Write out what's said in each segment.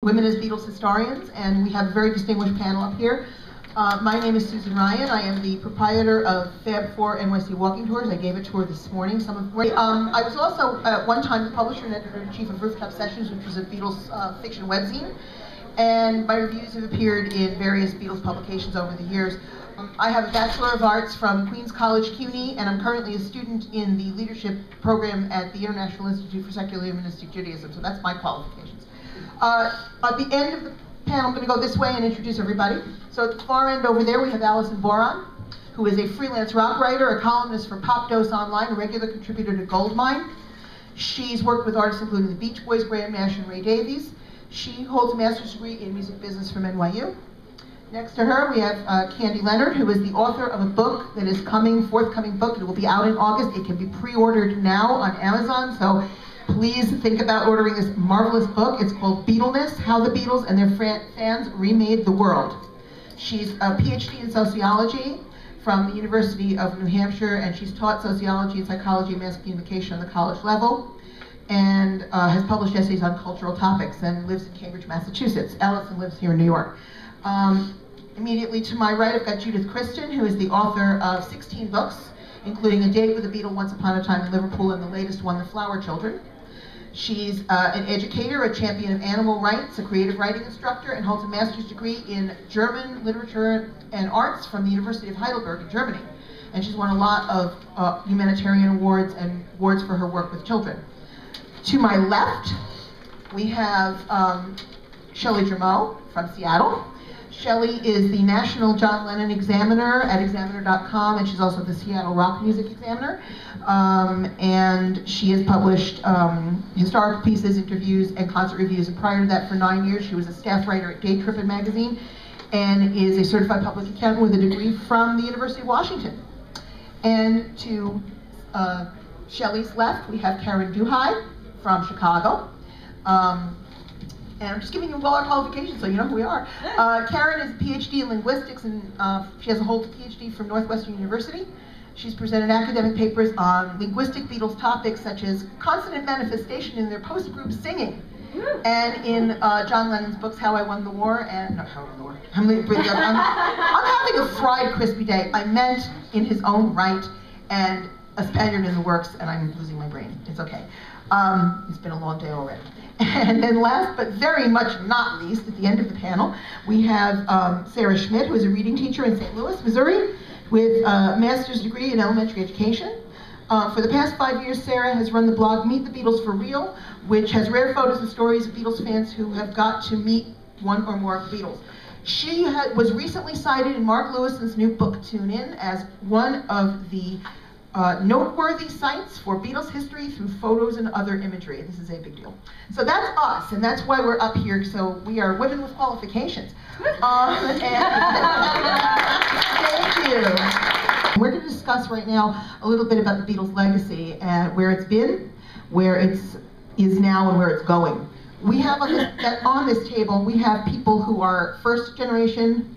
Women as Beatles historians, and we have a very distinguished panel up here. My name is Susan Ryan. I am the proprietor of Fab4 NYC Walking Tours. I gave a tour this morning. I was also at one time the publisher and editor-in-chief of Rooftop Sessions, which was a Beatles fiction webzine. And my reviews have appeared in various Beatles publications over the years. I have a Bachelor of Arts from Queens College, CUNY, and I'm currently a student in the leadership program at the International Institute for Secular Humanistic Judaism, so that's my qualifications. At the end of the panel, I'm going to go this way and introduce everybody. So at the far end over there, we have Alison Boron, who is a freelance rock writer, a columnist for Pop Dose Online, a regular contributor to Goldmine. She's worked with artists including the Beach Boys, Graham Nash, and Ray Davies. She holds a master's degree in music business from NYU. Next to her, we have Candy Leonard, who is the author of a book that is forthcoming book. It will be out in August. It can be pre-ordered now on Amazon, so please think about ordering this marvelous book. It's called Beatleness, How the Beatles and Their Fans Remade the World. She's a PhD in sociology from the University of New Hampshire, and she's taught sociology and psychology and mass communication on the college level, and has published essays on cultural topics, and lives in Cambridge, Massachusetts. Alison lives here in New York. Immediately to my right, I've got Judith Kristen, who is the author of 16 books, including A Date with a Beatle, Once Upon a Time in Liverpool, and the latest one, The Flower Children. She's an educator, a champion of animal rights, a creative writing instructor, and holds a master's degree in German literature and arts from the University of Heidelberg in Germany. And she's won a lot of humanitarian awards and awards for her work with children. To my left, we have Shelley Germeau from Seattle. Shelley is the National John Lennon Examiner at Examiner.com, and she's also the Seattle Rock Music Examiner. And she has published historical pieces, interviews, and concert reviews. And prior to that, for 9 years, she was a staff writer at Day Trippin' magazine, and is a certified public accountant with a degree from the University of Washington. And to Shelley's left, we have Karen Duhigg from Chicago. And I'm just giving you all our qualifications so you know who we are. Karen is a PhD in linguistics, and she has a whole PhD from Northwestern University. She's presented academic papers on linguistic Beatles topics such as consonant manifestation in their post-group singing, and in John Lennon's books, How I Won the War, and no, How I Won the War. I'm having a fried crispy day. I meant in his own right, and a Spaniard in the works, and I'm losing my brain. It's okay. It's been a long day already. And then last, but very much not least, at the end of the panel, we have Sarah Schmidt, who is a reading teacher in St. Louis, Missouri, with a master's degree in elementary education. For the past 5 years, Sarah has run the blog Meet the Beatles for Real, which has rare photos and stories of Beatles fans who have got to meet one or more of the Beatles. She was recently cited in Mark Lewison's new book, Tune In, as one of the noteworthy sites for Beatles history through photos and other imagery. This is a big deal. So that's us, and that's why we're up here. So we are women with qualifications. Thank you. We're going to discuss right now a little bit about the Beatles' legacy and where it's been, where it is now, and where it's going. We have on this table, we have people who are first generation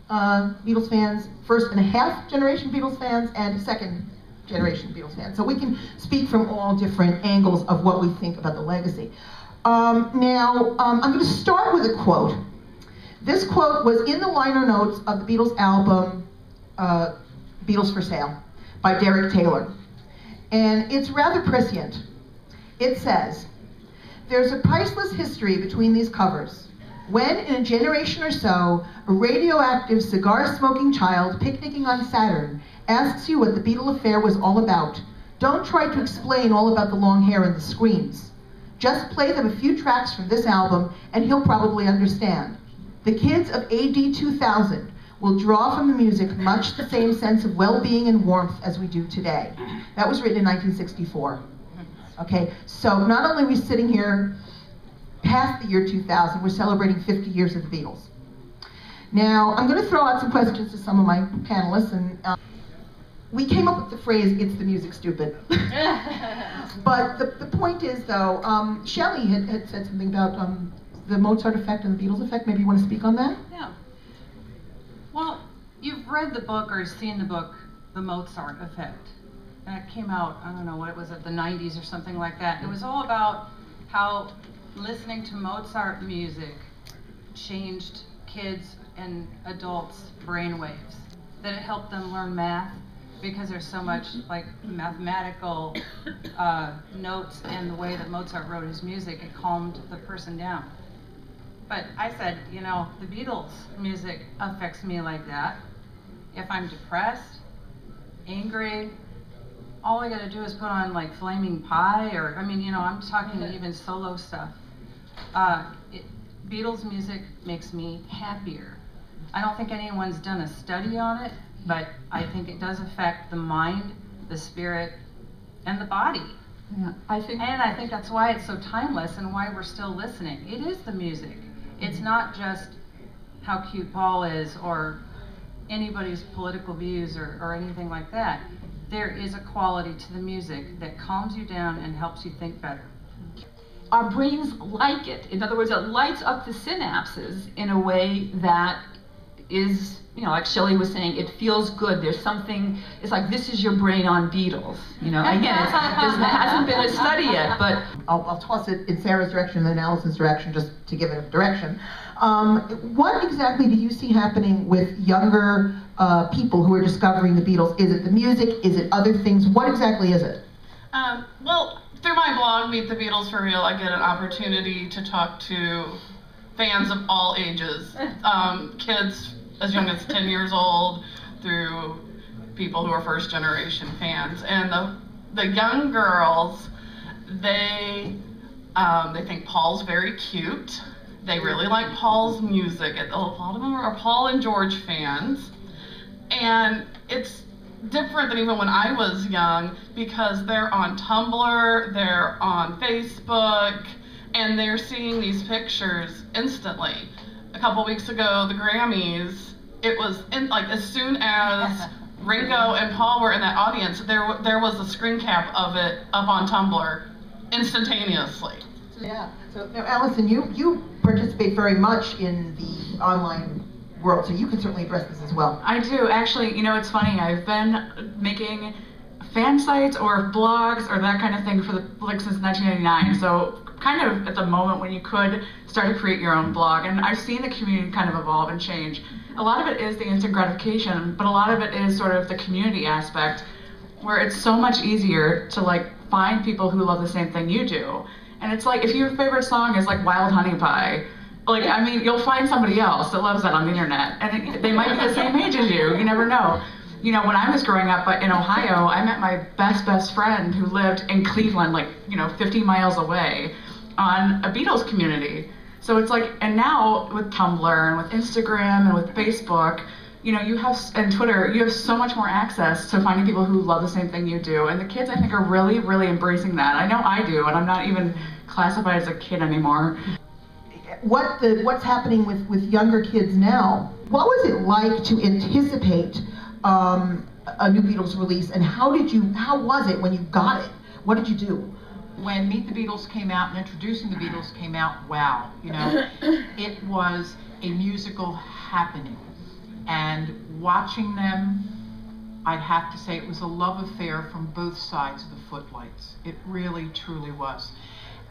Beatles fans, first and a half generation Beatles fans, and second generation Beatles fans. So we can speak from all different angles of what we think about the legacy. I'm going to start with a quote. This quote was in the liner notes of the Beatles album, Beatles for Sale, by Derek Taylor. And it's rather prescient. It says, "There's a priceless history between these covers. When, in a generation or so, a radioactive, cigar-smoking child picnicking on Saturn asks you what the Beatle affair was all about, don't try to explain all about the long hair and the screams. Just play them a few tracks from this album, and he'll probably understand. The kids of AD 2000 will draw from the music much the same sense of well-being and warmth as we do today." That was written in 1964. Okay, so not only are we sitting here past the year 2000, we're celebrating 50 years of the Beatles. Now, I'm going to throw out some questions to some of my panelists, and we came up with the phrase, "it's the music, stupid." But the point is, though, Shelley had said something about the Mozart effect and the Beatles effect. Maybe you want to speak on that? Yeah. Well, you've read the book or seen the book, The Mozart Effect. And it came out, I don't know what it was, at the 90s or something like that. It was all about how listening to Mozart music changed kids and adults' brainwaves. That it helped them learn math because there's so much like mathematical notes and the way that Mozart wrote his music. It calmed the person down. But I said, you know, the Beatles music affects me like that. If I'm depressed, angry, all I gotta do is put on like Flaming Pie, or, I mean, you know, I'm talking even solo stuff. Beatles music makes me happier. I don't think anyone's done a study on it, but I think it does affect the mind, the spirit, and the body. Yeah, I think that's why it's so timeless and why we're still listening. It is the music. It's not just how cute Paul is or anybody's political views or anything like that. There is a quality to the music that calms you down and helps you think better. Our brains like it. In other words, it lights up the synapses in a way that is, you know, like Shelley was saying, it feels good. There's something, it's like this is your brain on Beatles. You know, again, there hasn't been a study yet, but I'll toss it in Sarah's direction and then Allison's direction just to give it a direction. What exactly do you see happening with younger people who are discovering the Beatles? Is it the music? Is it other things? What exactly is it? Well, through my blog, Meet the Beatles for Real, I get an opportunity to talk to fans of all ages, kids as young as 10 years old, through people who are first generation fans. And the young girls, they think Paul's very cute. They really like Paul's music. A lot of them are Paul and George fans. And it's different than even when I was young, because they're on Tumblr, they're on Facebook, and they're seeing these pictures instantly. A couple weeks ago, the Grammys, it was like as soon as Ringo and Paul were in that audience, there was a screen cap of it up on Tumblr instantaneously. Yeah. So now, Allison, you participate very much in the online world, so you can certainly address this as well. I do, actually. You know, it's funny, I've been making fan sites or blogs or that kind of thing for since 1999, so kind of at the moment when you could start to create your own blog, and I've seen the community kind of evolve and change. A lot of it is the instant gratification, but a lot of it is sort of the community aspect, where it's so much easier to like find people who love the same thing you do. And it's like, if your favorite song is like Wild Honey Pie, like, I mean, you'll find somebody else that loves that on the internet, and they might be the same age as you never know. You know, when I was growing up in Ohio, I met my best friend who lived in Cleveland, like, 50 miles away, on a Beatles community. So it's like, and now with Tumblr and with Instagram and with Facebook, you have, and Twitter, you have so much more access to finding people who love the same thing you do. And the kids, I think, are really, really embracing that. I know I do, and I'm not even classified as a kid anymore. What's happening with younger kids now? What was it like to anticipate a new Beatles release, and how was it when you got it? What did you do? When Meet the Beatles came out and Introducing the Beatles came out, wow, it was a musical happening. And watching them, I'd have to say it was a love affair from both sides of the footlights. It really, truly was.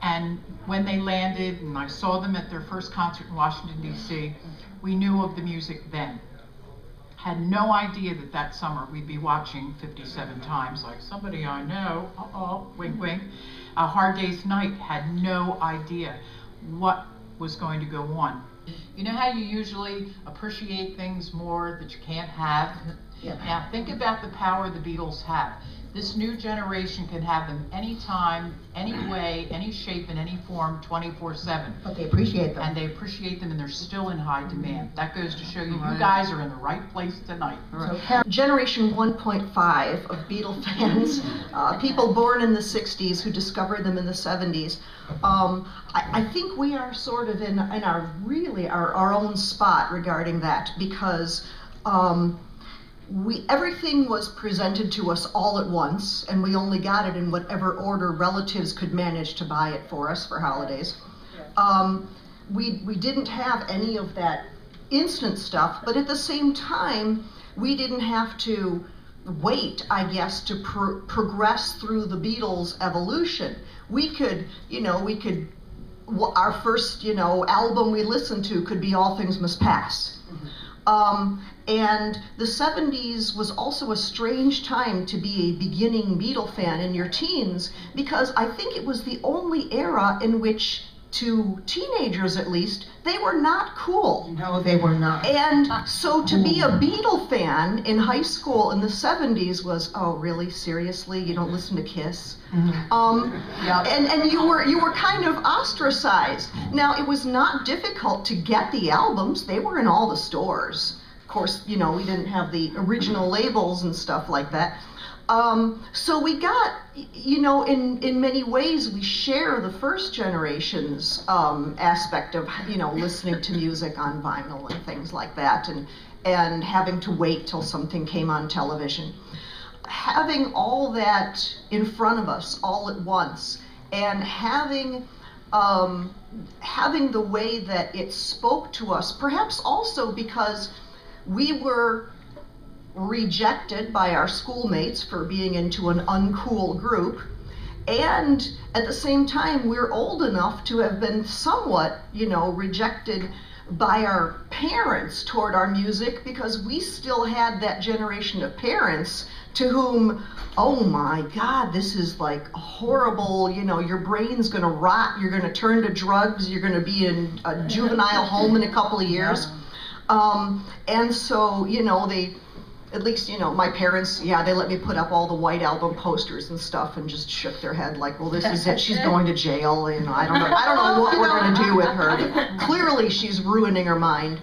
And when they landed, and I saw them at their first concert in Washington, D.C., we knew of the music then. Had no idea that summer we'd be watching 57 times, like somebody I know, wink, wink. A Hard Day's Night, had no idea what was going to go on. You know how you usually appreciate things more that you can't have? Yeah. Now think about the power the Beatles have. This new generation can have them anytime, any way, any shape, in any form, 24/7. But they appreciate them. And they appreciate them, and they're still in high demand. That goes to show you, you guys are in the right place tonight. Generation 1.5 of Beatle fans, people born in the 60s who discovered them in the 70s. I think we are sort of in our own spot regarding that, because everything was presented to us all at once, and we only got it in whatever order relatives could manage to buy it for us for holidays. We didn't have any of that instant stuff, but at the same time, we didn't have to wait, I guess, to progress through the Beatles' evolution. We could our first, album we listened to could be All Things Must Pass. And the 70s was also a strange time to be a beginning Beatle fan in your teens, because I think it was the only era in which, to teenagers at least, they were not cool. No, they were not. And so to be a Beatle fan in high school in the 70s was, oh really, seriously, you don't listen to Kiss? And you were kind of ostracized. Now, it was not difficult to get the albums. They were in all the stores. Of course, we didn't have the original labels and stuff like that. So we got, in many ways, we share the first generation's aspect of, listening to music on vinyl and things like that, and having to wait till something came on television. Having all that in front of us all at once, and having the way that it spoke to us, perhaps also because we were rejected by our schoolmates for being into an uncool group, and at the same time we're old enough to have been somewhat, rejected by our parents toward our music, because we still had that generation of parents to whom, oh my God, this is like horrible, your brain's gonna rot, you're gonna turn to drugs, you're gonna be in a juvenile home in a couple of years. And so, they, at least, my parents, they let me put up all the White Album posters and stuff, and just shook their head like, well, this is it, she's going to jail, I don't know what we're gonna do with her, but clearly she's ruining her mind.